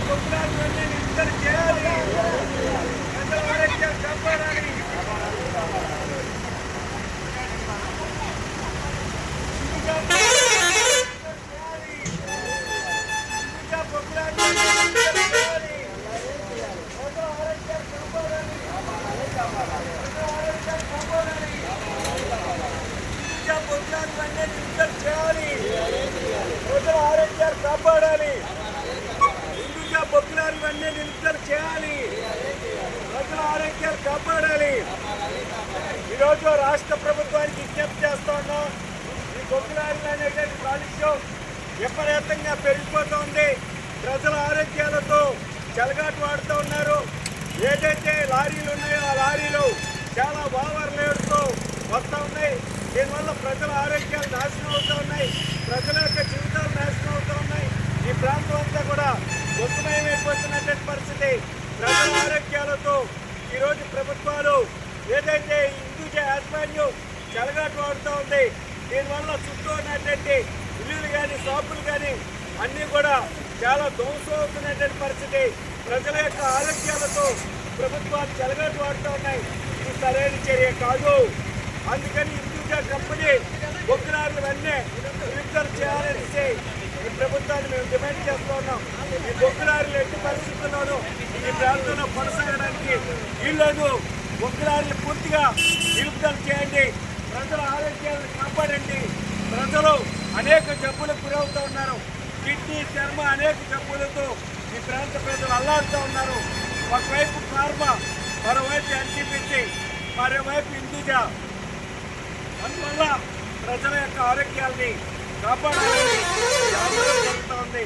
పొక్కులాటలన్నీ నిలుపుదల చేయాలి. ప్రజల ఆరోగ్యాలు కాపాడాలి. కాపాడాలి. హిందూజా బొక్కులాటలన్నీ నిలుపుదల చేయాలి. ప్రజల ఆరోగ్యాలు కాపాడాలి. ఈరోజు రాష్ట్ర ప్రభుత్వానికి విజ్ఞప్తి చేస్తా ఉన్నాం. ఈ బొక్కులాటలు అనేటువంటి కాలుష్యం విపరీతంగా పెరిగిపోతుంది. ప్రజల ఆరోగ్యాలతో చెలగాటు వాడుతూ ఉన్నారు. ఏదైతే లారీలు ఉన్నాయో ఆ లారీలు చాలా ఓవర్లోడ్తో వస్తూ ఉన్నాయి. దీనివల్ల ప్రజల ఆరోగ్యాలు నాశనం అవుతూ ఉన్నాయి. ప్రజల యొక్క జీవితాలు నాశనం అవుతూ ఉన్నాయి. ఈ ప్రాంతం అంతా కూడా దుఃఖమయమైపోతున్నటువంటి పరిస్థితి. ప్రజల ఆరోగ్యాలతో ఈరోజు ప్రభుత్వాలు ఏదైతే హిందూజా యాజమాన్యం చెలగాటు వాడుతూ ఉంది. దీనివల్ల చుట్టూ ఉన్నటువంటి ఇల్లులు కానీ షాపులు కానీ అన్నీ కూడా చాలా ధ్వంసం అవుతున్నటువంటి పరిస్థితి. ప్రజల యొక్క ఆరోగ్యాలతో ప్రభుత్వాలు చెలగాటు వాడుతూ ఉన్నాయి. ఇది సరైన చర్య కాదు. అందుకని హిందూజా కంపెనీ బొక్కులాటలన్నీ నిలుపుదల చేయాలనేసి ఈ ప్రభుత్వాన్ని మేము డిమాండ్ చేస్తూ ఉన్నాం. ఈ బొక్కులాటలు ఎట్టి పరిస్థితుల్లోనూ ఈ ప్రాంతంలో కొనసాగడానికి వీళ్ళను బొక్కులాటలు పూర్తిగా నిలుపుదల చేయండి. ప్రజల ఆరోగ్యాలను కాపాడండి. ప్రజలు అనేక జబ్బులకు గురవుతూ ఉన్నారు. కిడ్నీ, చర్మ అనేక జబ్బులతో ఈ ప్రాంత ప్రజలు అల్లాడుతూ ఉన్నారు. ఒకవైపు కార్మా, మరోవైపు ఎన్టీపీసీ, మరోవైపు హిందూజా. అందువల్ల ప్రజల యొక్క ఆరోగ్యాల్ని కాపాడాలని జరుగుతూ ఉంది.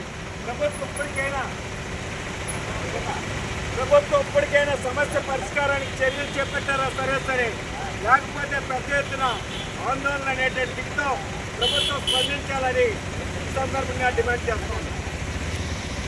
ప్రభుత్వం ఇప్పటికైనా సమస్య పరిష్కారానికి చర్యలు చేపట్టారా సరే, లేకపోతే పెద్ద ఎత్తున ఆందోళన అనేటువంటి దిగుతాం. ప్రభుత్వం స్పందించాలని ఈ సందర్భంగా డిమాండ్ చేస్తాం.